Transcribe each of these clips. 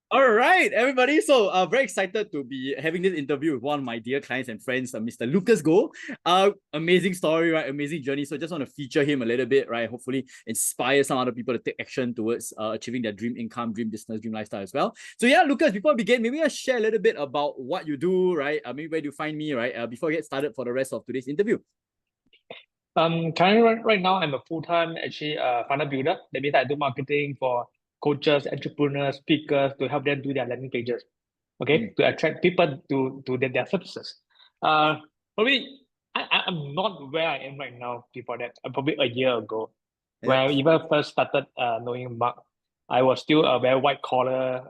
All right, everybody. So, very excited to be having this interview with one of my dear clients and friends, Mr. Lucas Go. Amazing story, right? Amazing journey. So, just want to feature him a little bit, right? Hopefully, inspire some other people to take action towards achieving their dream income, dream business, dream lifestyle as well. So, yeah, Lucas, before we begin, maybe I share a little bit about what you do, right? Maybe where do you find me, right? Before we get started for the rest of today's interview. Currently right now I'm a full-time actually funnel builder. That means I do marketing for coaches, entrepreneurs, speakers to help them do their landing pages. Mm, Okay, to attract people to their services. Probably I'm not where I am right now before that. Probably a year ago, when yeah. I even first started knowing Mark, I was still a very white collar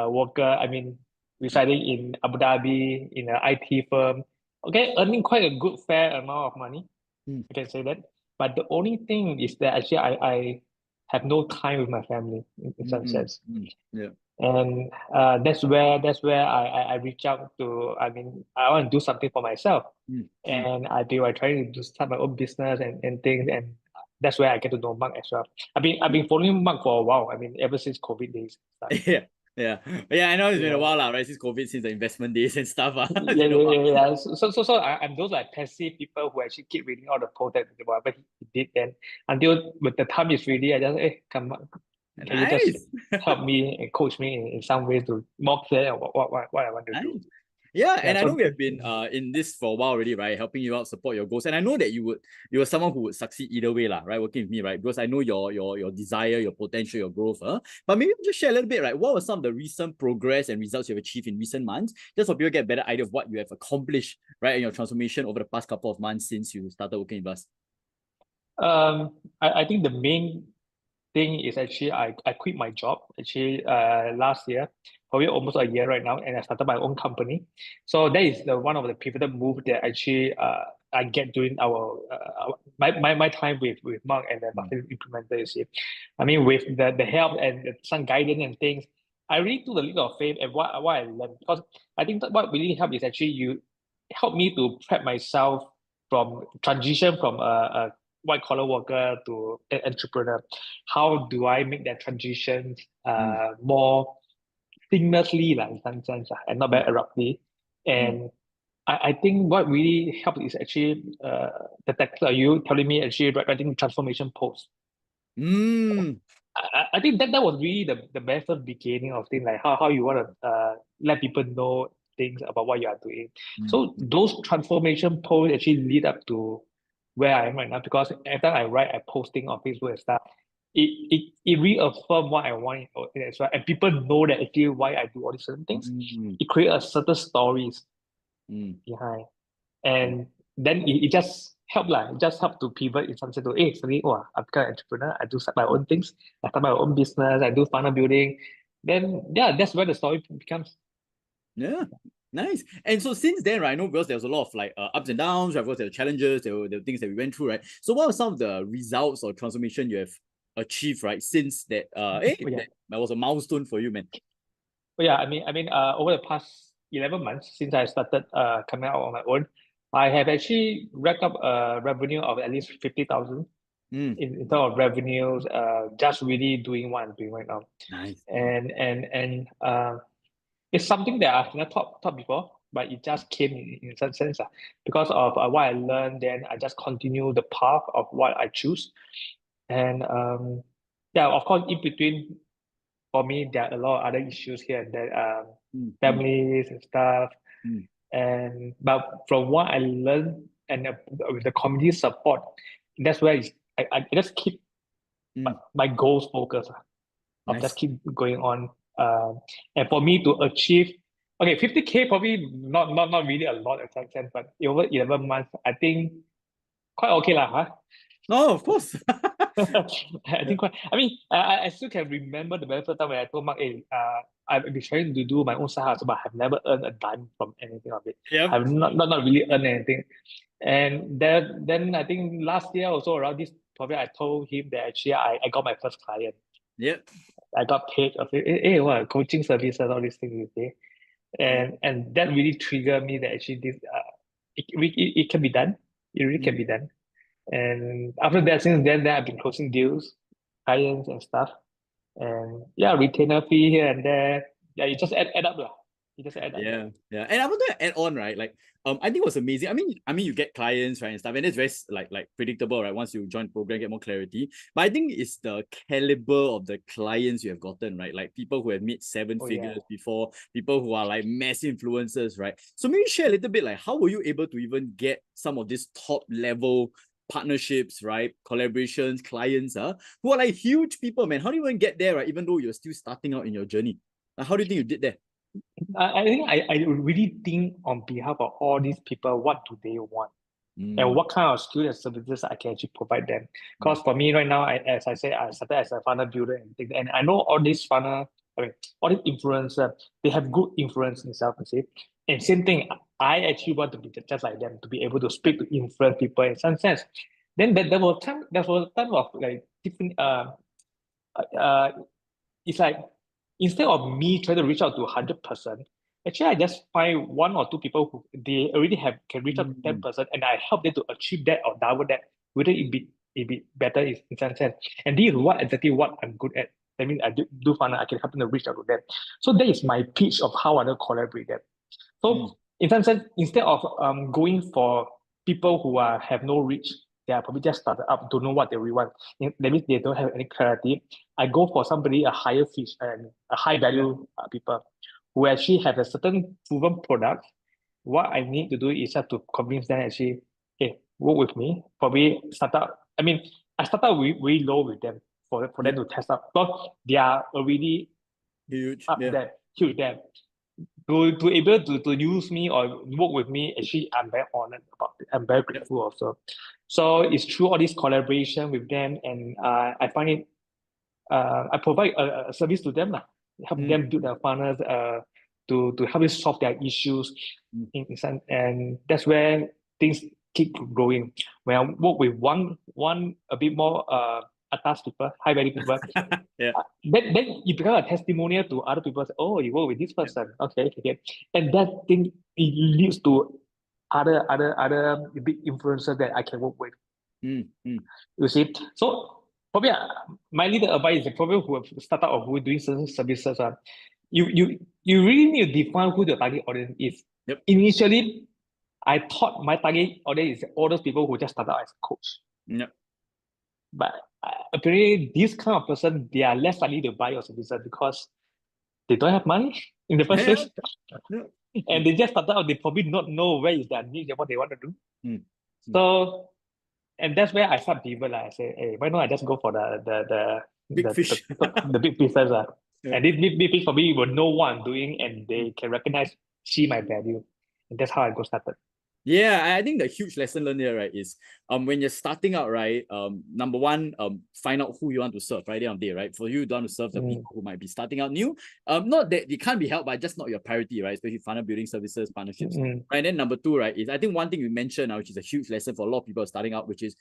worker. I mean, residing in Abu Dhabi in an IT firm. Okay, earning quite a good fair amount of money, Mm, I can say that. But the only thing is that actually I have no time with my family in some sense. yeah. And that's where I reach out to, I mean, I want to do something for myself. Mm, mm. And I trying to do start my own business and things, and that's where I get to know Mark as well. I've been following Mark for a while. I mean, ever since COVID days started. Yeah. Yeah. Yeah, I know it's been a Yeah. while, right? Since COVID, since the investment days and stuff. It's Yeah, been a yeah, while. yeah, yeah. So I'm those like passive people who actually keep reading all the posts that whatever he did. Then until when the time is ready, I just come on, can you just Nice. help me and coach me in some ways to more clear what I want to do. Nice. Yeah, Yeah. and I know So we have been in this for a while already, right? Helping you out, support your goals. And I know that you are someone who would succeed either way, lah, right? Working with me, right? Because I know your desire, your potential, your growth. But maybe just share a little bit, right? What were some of the recent progress and results you've achieved in recent months? Just so people get a better idea of what you have accomplished, right, in your transformation over the past couple of months since you started working with us. I think the main thing is actually I quit my job actually last year, probably almost a year right now, and I started my own company. So that is the one of the pivotal move that actually I get during my time with Mark and the Mm, marketing implementer. You see, I mean with the help and some guidance and things, I really took the leap of faith and what I learned, because I think that what really helped is actually you help me to prep myself from transition from a white collar worker to an entrepreneur. How do I make that transition mm, more seamlessly, like in some sense, and not mm, very abruptly? mm. And I think what really helped is actually the text. You telling me actually writing transformation posts. Mm, I think that was really the very first beginning of things, like how you want to let people know things about what you are doing. mm, So those transformation posts actually lead up to where I am right now, because every time I write a posting on Facebook and stuff, it reaffirms what I want as well. And people know that actually why I do all these certain things. mm, It creates a certain stories mm, behind. mm. And then it just help like it just help to pivot in some sense to, hey, suddenly, oh, I'm become an entrepreneur. I do start my own things. I start my own business. I do funnel building. Then yeah, that's where the story becomes. Yeah, nice. And so since then, right, I know because there was a lot of like ups and downs, right? Because there were challenges, there were things that we went through, right? So what are some of the results or transformation you have achieved, right? Since that, But yeah, that was a milestone for you, man. over the past 11 months since I started coming out on my own, I have actually racked up a revenue of at least 50,000 Mm, in terms of revenues. Just really doing what I'm doing right now, nice. and it's something that I've never taught before, but it just came in some sense. Because of what I learned, then I just continue the path of what I choose. And yeah, of course, in between, for me, there are a lot of other issues here and there, Mm, mm, families and stuff. mm, And but from what I learned and with the community support, that's where I just keep mm, my goals focused. Of just nice. keep going on. And for me to achieve, okay, 50K probably not really a lot at some sense, but over 11 months, I think quite okay lah, huh? Oh, of course. I Yeah. think quite, I mean, I still can remember the very first time when I told Mark, hey, I've been trying to do my own side hustle, but I've never earned a dime from anything of it. Yep. I've not really earned anything. And then I think last year also around this, probably I told him that actually I got my first client. Yep. I got paid. I said, hey, what coaching services, all these things you say, Yep. and that really triggered me that actually this it can be done. It really can Mm, be done. And after that, since then I've been closing deals, clients and stuff. and yeah, retainer fee here and there. Yeah, you just add up lah. You just add up. Yeah. And I want to add on, right? Like, I think it was amazing. I mean, you get clients, right, and stuff, and it's very like predictable, right? Once you join the program, get more clarity. But I think it's the caliber of the clients you have gotten, right? Like people who have made seven figures before, people who are like massive influencers, right? So maybe share a little bit, like, how were you able to even get some of these top level partnerships, right? Collaborations, clients, who are like huge people, man. How do you even get there, right? Even though you're still starting out in your journey. How do you think you did there? I think I really think on behalf of all these people, what do they want? And what kind of skills and services I can actually provide them. Because for me right now, as I say, I started as a funnel builder and things, and I know all these funnel, all these influencers, they have good influence themselves, you see. And same thing, I actually want to be just like them, to be able to speak to influence people in some sense. Then there was a time of like different uh it's like instead of me trying to reach out to 100%, actually I just find one or two people who they already can reach out to 10%, and I help them to achieve that or double that, whether it be better in some sense. And this is exactly what I'm good at. I mean, I do find I can help them to reach out to them. So that is my pitch of how I will collaborate them. So in some sense, instead of going for people who have no reach, they are probably just started up, don't know what they really want. That means they don't have any clarity. I go for somebody a higher fish and a high value people who actually have a certain proven product. What I need to do is have to convince them actually, hey, work with me. Probably start out. I mean, I start out really low with them for them to test out. Because they are already huge, up there, huge there. To able to use me or work with me, actually, I'm very honored about it. I'm very grateful also. So it's through all this collaboration with them, and I find it. I provide a service to them, help them build their funnels, to help them solve their issues, and that's where things keep growing. When I work with one a bit more atas people, high value people, then you become a testimonial to other people. Say, oh, you work with this person, okay, and that thing it leads to other big influencers that I can work with. You see, so probably my little advice is probably who have started or who are doing certain services. You really need to define who the target audience is. Initially, I thought my target audience is all those people who just started out as a coach. But apparently, this kind of person, they are less likely to buy your services because they don't have money in the first place. And they just started out, they probably not know where is their niche and what they want to do. So, and that's where I start pivot. I say, hey, why not I just go for the big fish, the big pieces. And these big fish probably will know what I'm doing and they can see my value. And that's how I go started. Yeah, I think the huge lesson learned here, right, is when you're starting out, right, number one, find out who you want to serve, right, on day, right? For you to want to serve the people who might be starting out new, not that it can't be helped, but just not your priority, right? Especially funnel building services, partnerships. Right. And then number two, right, is I think one thing you mentioned, which is a huge lesson for a lot of people starting out, which is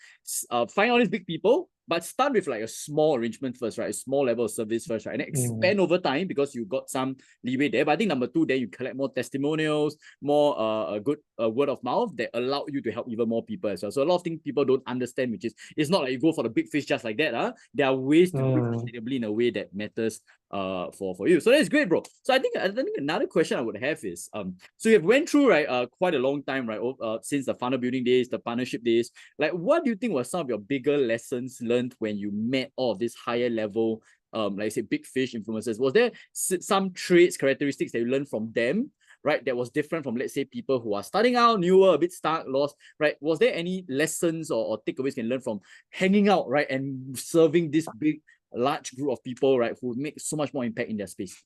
find all these big people, but start with like a small arrangement first, right? A small level of service first, right? And then expand over time because you got some leeway there. But I think number two, then you collect more testimonials, more a good word of mouth that allow you to help even more people as well. So a lot of things people don't understand, which is it's not like you go for the big fish just like that. There are ways to do it sustainably in a way that matters for you. So that's great, bro. So I think another question I would have is so you have went through, right, quite a long time, right, since the funnel building days, the partnership days. Like, what do you think were some of your bigger lessons learned when you met all of these higher level like I say big fish influencers? Was there some traits, characteristics that you learned from them, right, that was different from, let's say, people who are starting out, newer, a bit stuck, lost, right? Was there any lessons or takeaways you can learn from hanging out, right, and serving this big large group of people, right, who make so much more impact in their space?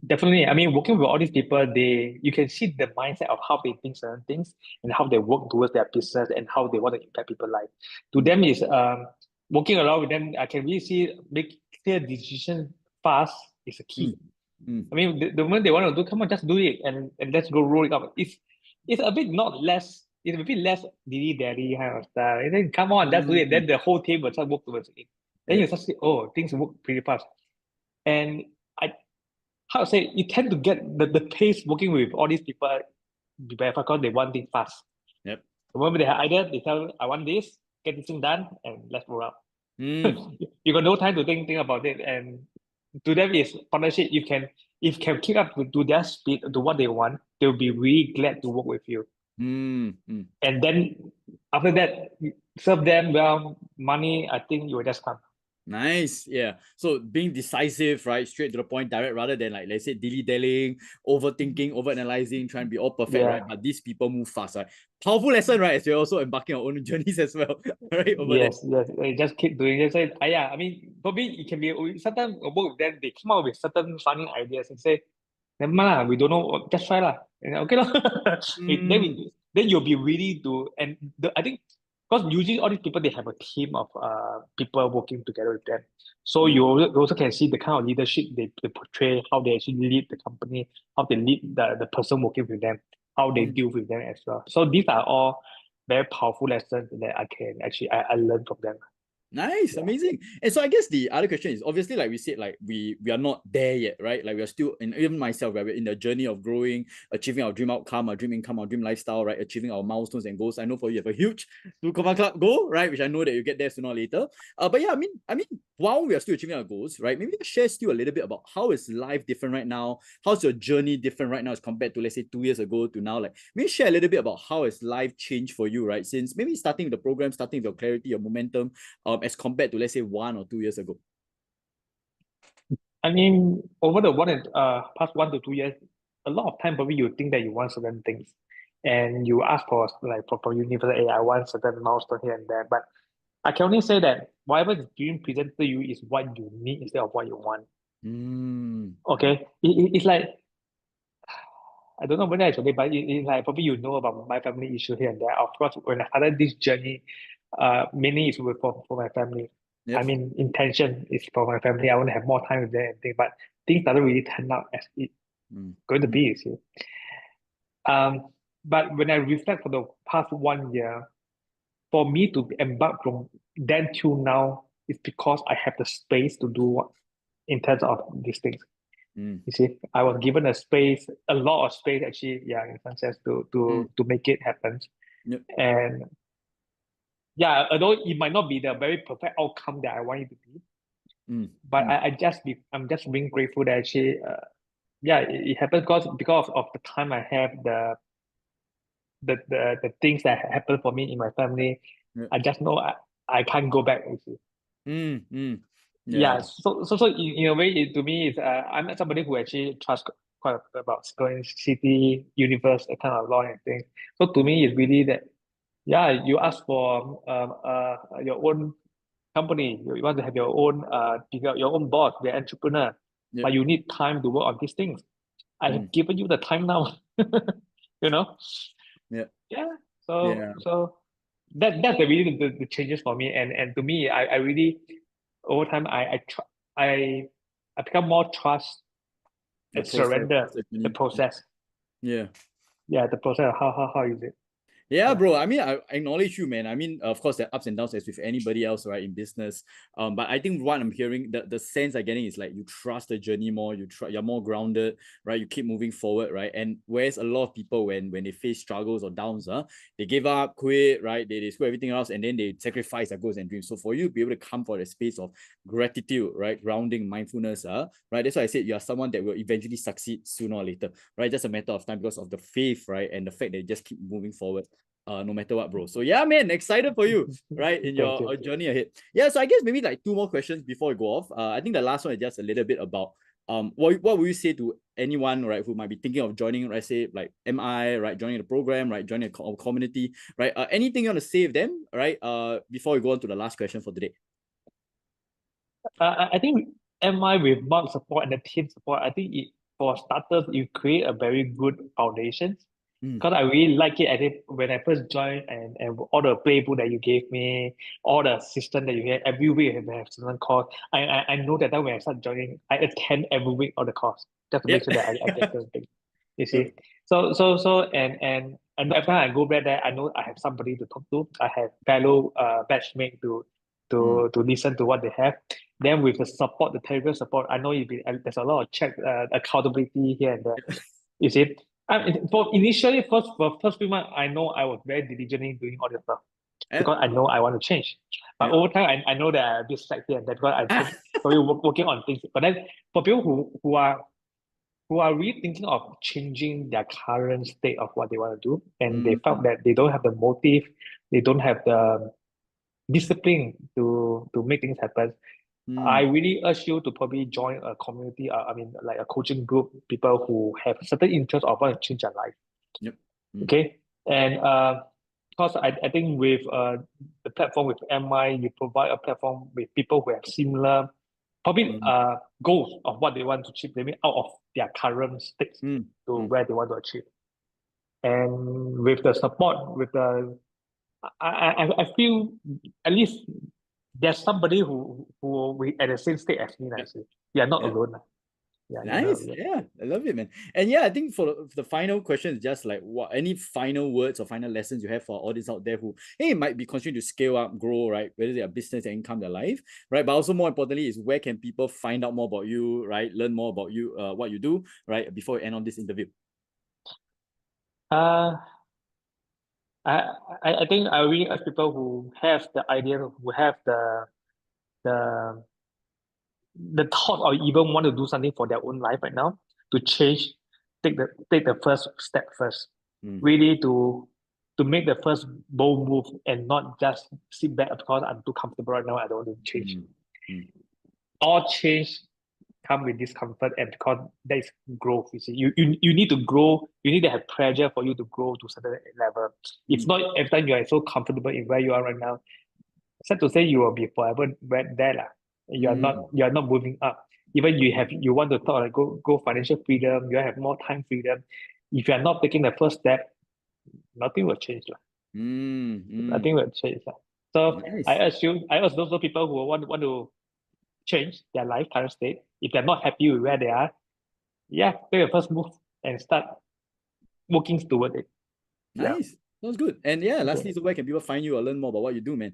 Definitely. I mean, working with all these people, you can see the mindset of how they think certain things and how they work towards their business and how they want to impact people's life. To them is working along with them, I can really see make clear decisions fast is a key. I mean, the moment they want to do, come on, just do it and let's go roll it up. It's a bit not less, it's a bit less dilly-dally kind of stuff. And then come on, just do it. Then the whole team will start work towards it. Then you start see, oh, things work pretty fast. And how to say, you tend to get the pace working with all these people because they want things fast. The moment they have idea, they tell, I want this, get this thing done, and let's roll out. You got no time to think about it. And to them is partnership. If you can keep up to their speed, to what they want, they'll be really glad to work with you. Mm. And then after that, serve them well, money, I think you will just come. Nice. Yeah. So being decisive, right? Straight to the point, direct, rather than like, let's say, dilly-dallying, overthinking, overanalyzing, trying to be all perfect, right? Yeah. But these people move fast, right? Powerful lesson, right? As we're also embarking on our own journeys as well, right? Over there. Yes. Just keep doing it. Say, yeah, I mean, probably it can be sometimes I work with them, they come up with certain funny ideas and say, never mind lah, we don't know, just try lah. And okay lah. Mm. Then you'll be ready to, and I think because usually all these people they have a team of people working together with them. So Yeah. you also can see the kind of leadership they portray, how they actually lead the company, how they lead the person working with them, how they Mm. deal with them as well. So these are all very powerful lessons that I can actually I learn from them. Nice, Yeah. amazing. And so I guess the other question is obviously like we said, like we are not there yet, right? Like we are still, and even myself, right? We're in the journey of growing, achieving our dream outcome, our dream income, our dream lifestyle, right? Achieving our milestones and goals. I know for you have a huge Sukoma Club goal, right? Which I know that you get there sooner or later. But yeah, I mean, while we are still achieving our goals, right? Maybe share still a little bit about how is life different right now? How's your journey different right now as compared to let's say 2 years ago to now? Like maybe share a little bit about how has life changed for you, right? Since maybe starting with the program, starting with your clarity, your momentum, as compared to let's say 1 or 2 years ago. I mean, over the past 1 to 2 years, a lot of time probably you think that you want certain things, and you ask for like for university, hey, I want certain milestone here and there. But I can only say that whatever is being presented to you is what you need instead of what you want. Mm. Okay, it's like I don't know whether it's okay, but it's like probably you know about my family issue here and there. Of course, when I started this journey, mainly is for my family. I Yep. mean, intention is for my family. I want to have more time with them and things, but things doesn't really turn out as it Mm. going to Mm. be, you see. But when I reflect for the past 1 year, for me to embark from then till now, it's because I have the space to do what in terms of these things. Mm. You see, I was given a space, a lot of space actually, yeah, in some sense to Mm. to make it happen. Yep. And yeah, although it might not be the very perfect outcome that I want it to be, Mm. but Mm. I'm just being grateful that actually, yeah, it happened because of the time I have the things that happen for me in my family. Yep. I just know I can't go back. You see. Mm. Mm. Yeah. Yeah, so in a way, to me, I'm somebody who actually trusts quite a bit about city, universe, that kind of law and things. So to me, it's really that, yeah, you ask for your own company, you want to have your own your own boss, the entrepreneur, Yep. but you need time to work on these things. I Mm. have given you the time now, you know. Yep. Yeah. So Yeah. so that's the really the changes for me, and to me, I really over time I I become more trust The and process. surrender Trust the the journey. process. Yeah. Yeah, the process of how is it? Yeah, Yeah. bro. I mean, I acknowledge you, man. I mean, of course, there are ups and downs as with anybody else, right, in business. But I think what I'm hearing, the sense I'm getting is like you trust the journey more. You're more grounded, right? You keep moving forward, right? And whereas a lot of people, when they face struggles or downs, they give up, quit, right? They screw everything else, and then they sacrifice their goals and dreams. So for you to be able to come for the space of gratitude, right, grounding, mindfulness, right? That's why I said you are someone that will eventually succeed sooner or later, right? Just a matter of time because of the faith, right, and the fact that you just keep moving forward no matter what, bro. So yeah, man, excited for you, right, in Thank your you. journey ahead. Yeah, so I guess maybe like two more questions before we go off. I think the last one is just a little bit about what would you say to anyone, right, who might be thinking of joining, right, say like MI, right, joining the program, right, joining a community, right, anything you want to say with them, right, before we go on to the last question for today. I think MI with Mark support and the team support, I think for starters, you create a very good foundation. Mm. Because I really like it. I think when I first joined and all the playbook that you gave me, all the system that you have, every week I have certain course. I know that when I start joining, I attend every week all the course just to make Yep. sure that I get certain things. You Yep. see? So and every time I go back there, I know I have somebody to talk to. I have fellow batchmate Mm. to listen to what they have. Then with the support, the technical support, I know there's a lot of check accountability here and there. You see? For initially, for first few months, I know I was very diligently doing all this stuff. because I know I want to change. But over time, I know that I'm a bit slack here and there because I'm still probably working on things. But then for people who are really thinking of changing their current state of what they want to do, and they felt that they don't have the motive, they don't have the discipline to make things happen. I really urge you to probably join a community, I mean, like a coaching group, people who have certain interest of want to change their life. Yep. Okay. And because I think with the platform with MI, you provide a platform with people who have similar probably goals of what they want to achieve, maybe out of their current state to where they want to achieve. And with the support, with the I feel at least there's somebody who we at the same state as me. I say, you are not alone. Yeah, nice. Yeah, I love it, man. And yeah, I think for the final question is just like what any final words or final lessons you have for our audience out there who might be considering to scale up, grow, right? Whether their business, their income, their life, right? But also more importantly is where can people find out more about you, right? Learn more about you, what you do, right? Before we end on this interview. I think I really urge people who have the idea, who have the the thought or even want to do something for their own life right now to change, take the first step first. Really to make the first bold move and not just sit back because I'm too comfortable right now. I don't want to change. All change come with discomfort, and because there is growth. You see, you need to grow. You need to have pressure for you to grow to a certain level. It's not every time you are so comfortable in where you are right now. Sad to say, you will be forever there lah. You are not moving up. Even you want to talk like go financial freedom. You have more time freedom. If you are not taking the first step, nothing will change lah. Nothing will change lah. So nice. I urge those people who want to change their life current state. If they're not happy with where they are, take the first move and start working toward it. Nice. Sounds good. And lastly, so where can people find you or learn more about what you do, man?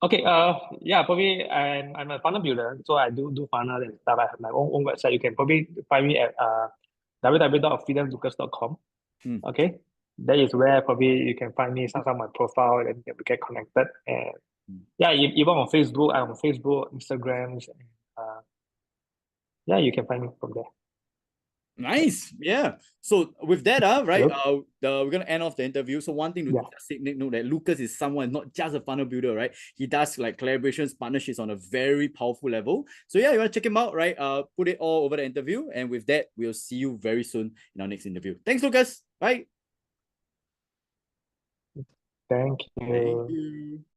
Okay, probably I'm a funnel builder, so I do funnel and stuff. I have my own website. You can probably find me at www.freedomlucas.com. Okay, that is where probably you can find me some of my profile and we get connected. And even on Facebook, I'm on Facebook, Instagrams, and you can find me from there. Nice. Yeah. So with that, right, we're gonna end off the interview. So one thing to take note that Lucas is someone not just a funnel builder, right? He does like collaborations, partnerships on a very powerful level. So you wanna check him out, right? Put it all over the interview. And with that, we'll see you very soon in our next interview. Thanks, Lucas. Bye. Thank you. Thank you.